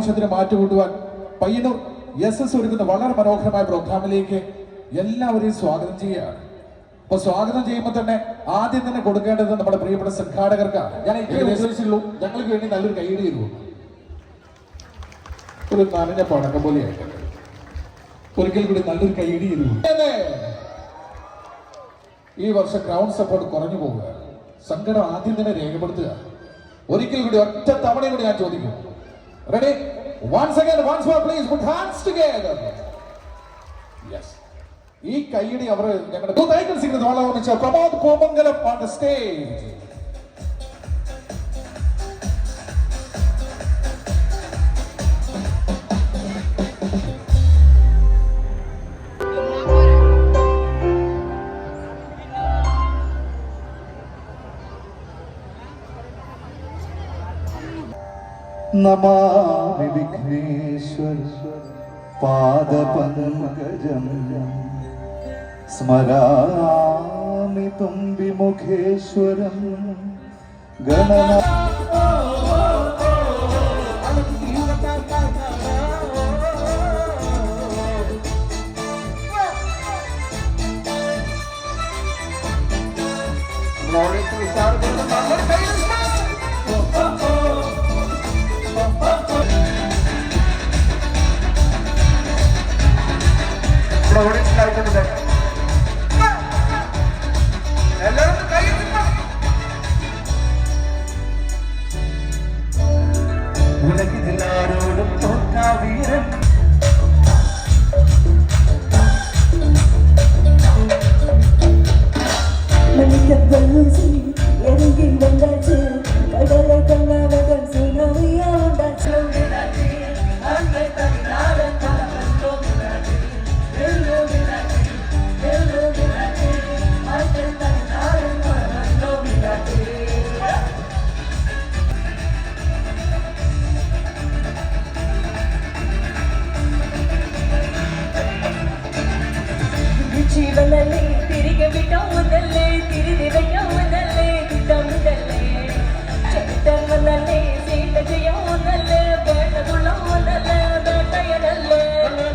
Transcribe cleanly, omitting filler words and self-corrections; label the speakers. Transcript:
Speaker 1: ആഘോഷത്തിന് മാറ്റുകൂട്ടുവാൻ പയ്യന്നൂർ SS ഒരുക്കുന്ന വളരെ മനോഹരമായ പ്രോഗ്രാമിലേക്ക് എല്ലാവരെയും സ്വാഗതം ചെയ്യുകയാണ്. അപ്പൊ സ്വാഗതം ചെയ്യുമ്പോൾ തന്നെ ആദ്യം തന്നെ കൊടുക്കേണ്ടത് നമ്മുടെ പ്രിയപ്പെട്ട സംഘാടകർക്കാണ്. ഞാൻ ഉദ്ദേശിച്ചുള്ളൂ, ഞങ്ങൾക്ക് വേണ്ടി നല്ലൊരു കൈയടി തരുമോ? ഒരു നനഞ്ഞ പടക്കം പോലെയായിട്ട് ഒരിക്കൽ കൂടി നല്ലൊരു കൈയടി തരുമോ? ഈ വർഷം ഗ്രൗണ്ട് സപ്പോർട്ട് കുറഞ്ഞു പോവുക, സങ്കടം ആദ്യം തന്നെ രേഖപ്പെടുത്തുക. ഒരിക്കൽ കൂടി ഒറ്റ തവണ കൂടി ഞാൻ ചോദിക്കും. Ready? once again, once more please put hands together. Yes. ഈ കൈയടി അവർ ഞങ്ങളുടെ ടൈറ്റിൽ സിംഗർ ഓളമിച്ച Pramod Komangalam on the stage.
Speaker 2: നമാമി വിഘ്നേശ്വര പാദപങ്കജം സ്മരാമി തുംബിമുഖേശ്വരം ഉലകിലാരോടും തോറ്റാ വീരൻ
Speaker 3: മണിക്കപ്പല്ലൂസി എരികി വந்தாச்சு கடலை கண்ணாவதன் சுனாமியா வந்தாச்சு அங்கே தன்னாரன் கலந்தோ மினாடி எல்லோ மினாடி அங்கே தன்னாரன் கலந்தோ மினாடி ജീവനല്ലേ തിരികെ വിടാവുന്നല്ലേ തിരികെ വയ്യാവുന്നല്ലേ വിടാവുന്നല്ലേ ചെറ്റവന്നല്ലേ സീത ചെയ്യാവുന്നല്ലേ വേണ്ടതുള്ളവന്നല്ലേ വേട്ടയനല്ലേ
Speaker 2: ഇവിടെ